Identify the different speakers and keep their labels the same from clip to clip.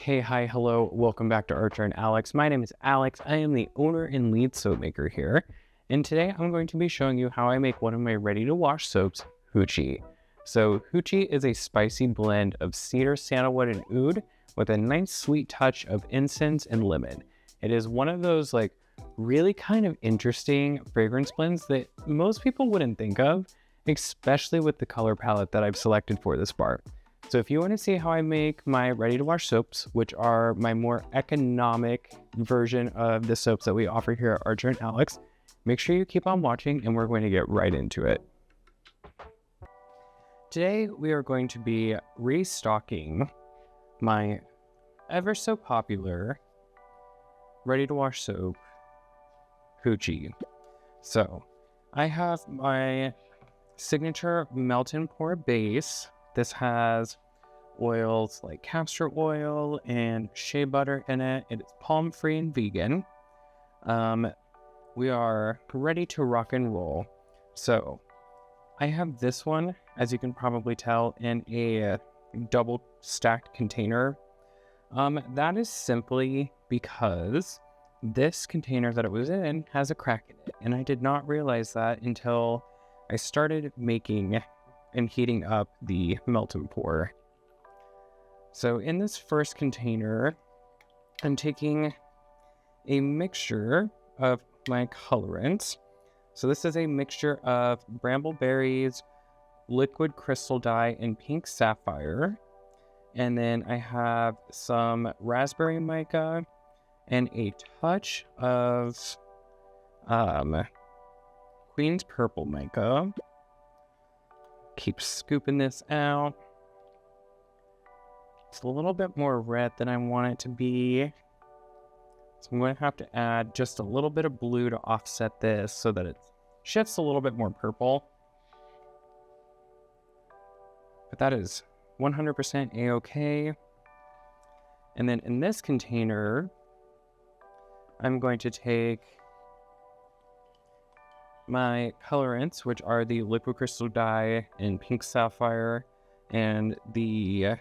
Speaker 1: Hey, hi, hello, welcome back to Archer and Alex. My name is Alex. I am the owner and lead soap maker here. And today I'm going to be showing you how I make one of my ready-to-wash soaps, Hoochie. So Hoochie is a spicy blend of cedar, sandalwood, and oud with a nice sweet touch of incense and lemon. It is one of those really kind of interesting fragrance blends that most people wouldn't think of, especially with the color palette that I've selected for this bar. So if you want to see how I make my ready-to-wash soaps, which are my more economic version of the soaps that we offer here at Archer and Alex, make sure you keep on watching and we're going to get right into it. Today we are going to be restocking my ever so popular ready-to-wash soap, Hoochie. So I have my signature melt and pour base. This has oils like castor oil and shea butter in it. It is palm-free and vegan. We are ready to rock and roll. So I have this one, as you can probably tell, in a double stacked container. That is simply because this container that it was in has a crack in it. And I did not realize that until I started making and heating up the melt and pour. So in this first container, I'm taking a mixture of my colorants. So this is a mixture of brambleberries, liquid crystal dye, and pink sapphire. And then I have some raspberry mica and a touch of Queen's purple mica. Keep scooping this out. It's a little bit more red than I want it to be. So I'm going to have to add just a little bit of blue to offset this so that it shifts a little bit more purple. But that is 100% a-okay. And then in this container, I'm going to take my colorants, which are the liquid crystal dye and pink sapphire, and the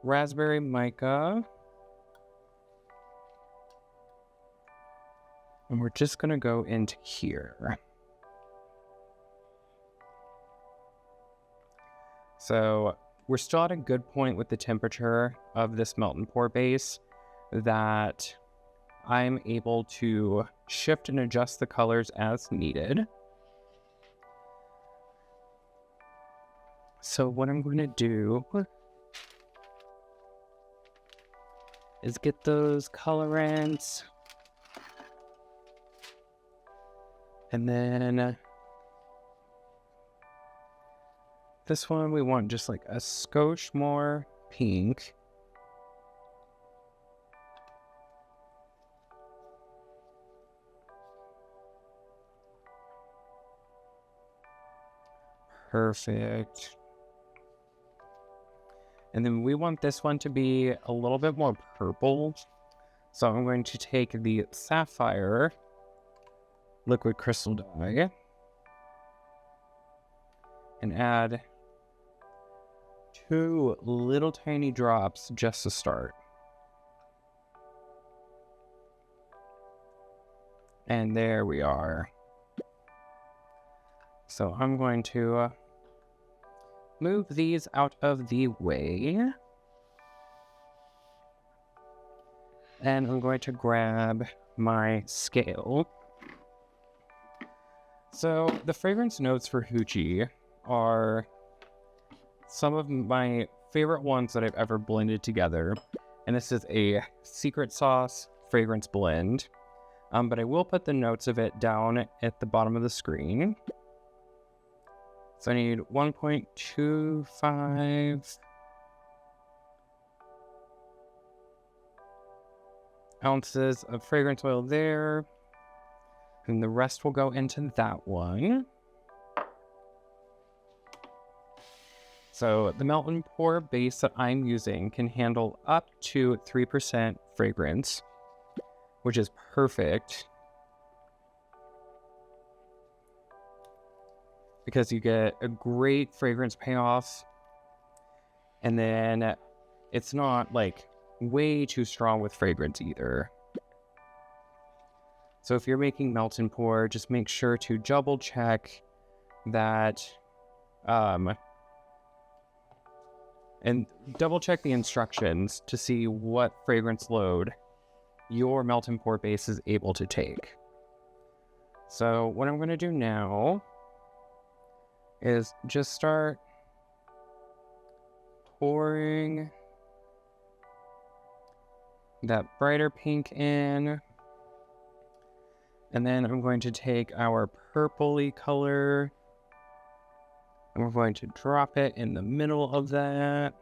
Speaker 1: raspberry mica. And we're just going to go into here. So we're still at a good point with the temperature of this melt and pour base that I'm able to shift and adjust the colors as needed. So what I'm going to do is get those colorants, and then this one we want just like a skosh more pink. Perfect. And then we want this one to be a little bit more purple. So I'm going to take the Sapphire liquid crystal dye and add 2 little tiny drops just to start. And there we are. So I'm going to move these out of the way. And I'm going to grab my scale. So the fragrance notes for Hoochie are some of my favorite ones that I've ever blended together. And this is a secret sauce fragrance blend. But I will put the notes of it down at the bottom of the screen. So I need 1.25 ounces of fragrance oil there. And the rest will go into that one. So the melt and pour base that I'm using can handle up to 3% fragrance, which is perfect because you get a great fragrance payoff. And then it's not like way too strong with fragrance either. So if you're making melt and pour, just make sure to double check that, and double check the instructions to see what fragrance load your melt and pour base is able to take. So what I'm going to do now is just start pouring that brighter pink in. And then I'm going to take our purpley color and we're going to drop it in the middle of that.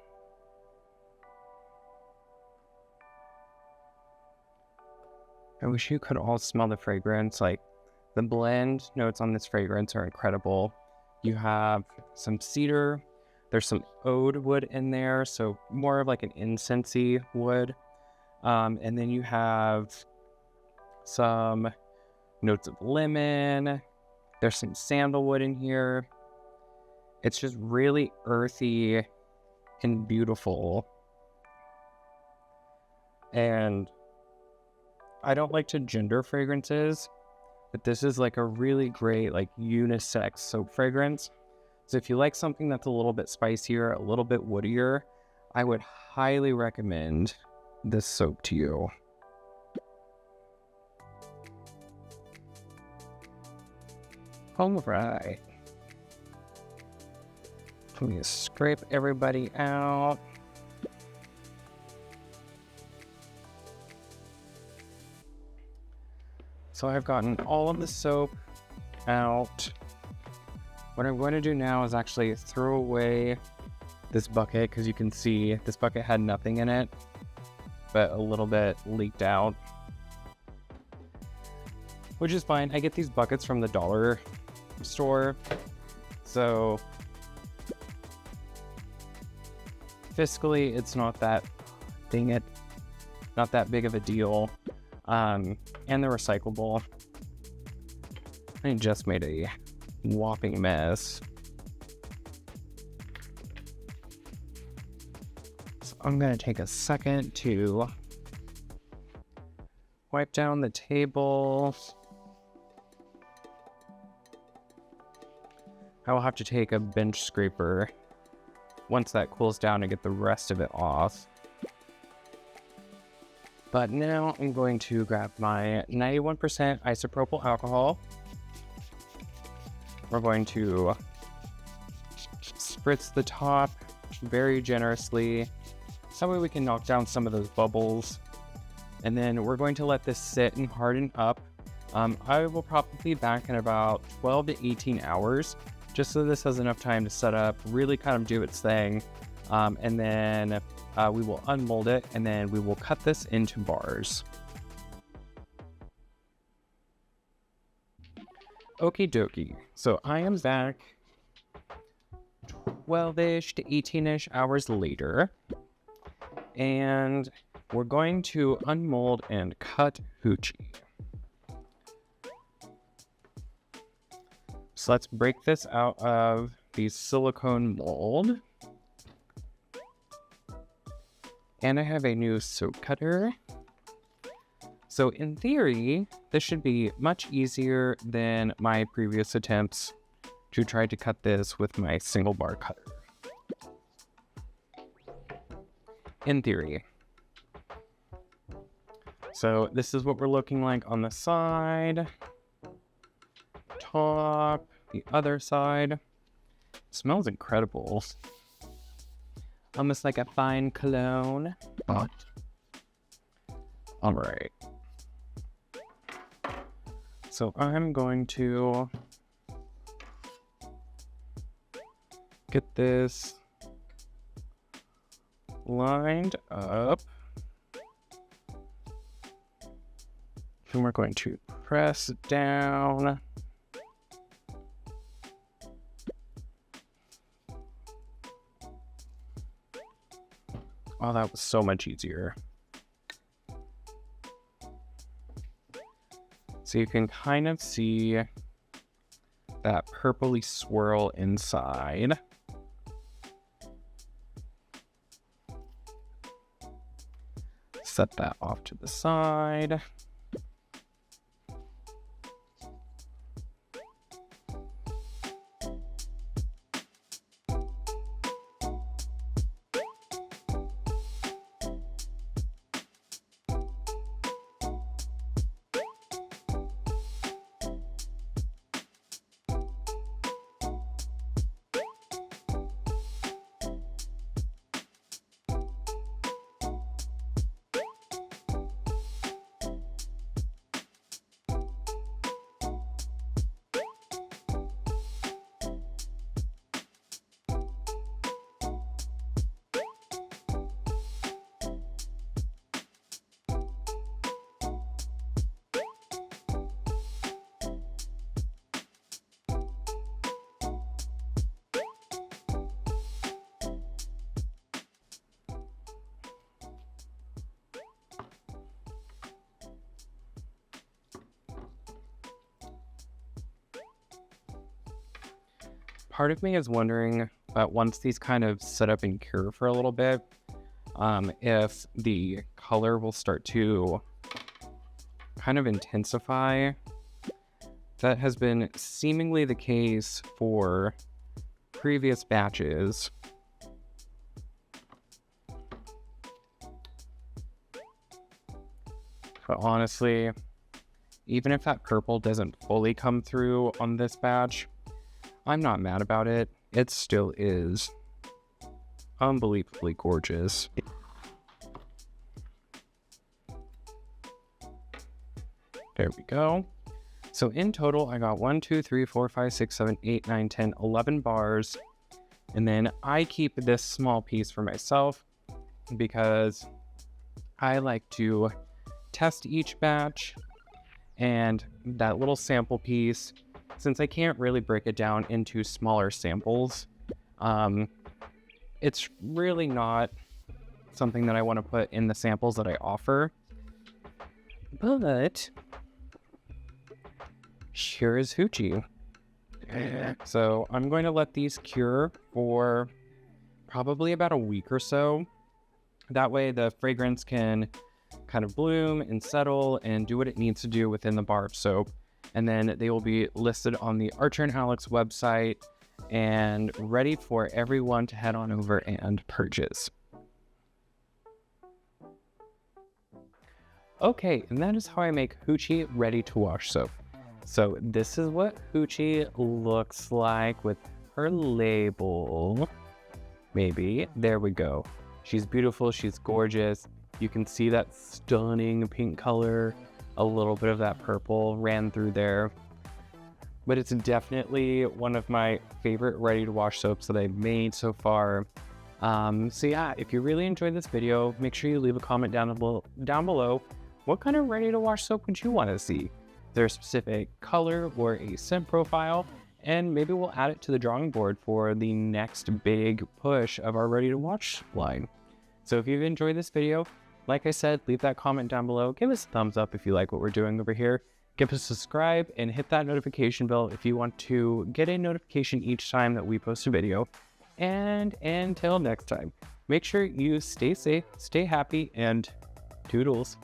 Speaker 1: I wish you could all smell the fragrance. Like, the blend notes on this fragrance are incredible. You have some cedar, there's some oud wood in there, so more of like an incensey wood. And then you have some notes of lemon. There's some sandalwood in here. It's just really earthy and beautiful. And I don't like to gender fragrances, but this is like a really great like unisex soap fragrance. So if you like something that's a little bit spicier, a little bit woodier, I would highly recommend this soap to you. All right. Let me scrape everybody out. So I've gotten all of the soap out. What I'm going to do now is actually throw away this bucket, because you can see this bucket had nothing in it, but a little bit leaked out, which is fine. I get these buckets from the dollar store, so fiscally it's not that, dang it, not that big of a deal. And they're recyclable. I just made a whopping mess. So I'm gonna take a second to wipe down the table. I will have to take a bench scraper once that cools down to get the rest of it off. But now I'm going to grab my 91% isopropyl alcohol. We're going to spritz the top very generously. So that way we can knock down some of those bubbles. And then we're going to let this sit and harden up. I will probably be back in about 12 to 18 hours, just so this has enough time to set up, really kind of do its thing. And then we will unmold it, and then we will cut this into bars. Okie dokie. So I am back 12-ish to 18-ish hours later, and we're going to unmold and cut Hoochie. So let's break this out of the silicone mold. And I have a new soap cutter. So in theory, this should be much easier than my previous attempts to try to cut this with my single bar cutter. In theory. So this is what we're looking like on the side, top, the other side. It smells incredible. Almost like a fine cologne. All right. So I'm going to get this lined up. And we're going to press down. Oh, that was so much easier. So you can kind of see that purpley swirl inside. set that off to the side. Part of me is wondering that once these kind of set up and cure for a little bit, if the color will start to kind of intensify. That has been seemingly the case for previous batches. But honestly, even if that purple doesn't fully come through on this batch, I'm not mad about it. It still is unbelievably gorgeous. There we go. So in total, I got 1, 2, 3, 4, 5, 6, 7, 8, 9, 10, 11 bars. And then I keep this small piece for myself because I like to test each batch, and that little sample piece, since I can't really break it down into smaller samples, it's really not something that I want to put in the samples that I offer. But here is Hoochie. So I'm going to let these cure for probably about a week or so. That way the fragrance can kind of bloom and settle and do what it needs to do within the bar of soap. And then they will be listed on the archer+Alex website and ready for everyone to head on over and purchase. Okay, and that is how I make Hoochie Ready to Wash soap. So this is what Hoochie looks like with her label. Maybe. There we go. She's beautiful. She's gorgeous. You can see that stunning pink color. A little bit of that purple ran through there. But it's definitely one of my favorite ready to wash soaps that I've made so far. So yeah, if you really enjoyed this video, make sure you leave a comment down below. What kind of ready to wash soap would you want to see? Is there a specific color or a scent profile? And maybe we'll add it to the drawing board for the next big push of our ready to wash line. So if you've enjoyed this video, like I said, leave that comment down below. Give us a thumbs up if you like what we're doing over here. Give us a subscribe and hit that notification bell if you want to get a notification each time that we post a video. And until next time, make sure you stay safe, stay happy, and toodles.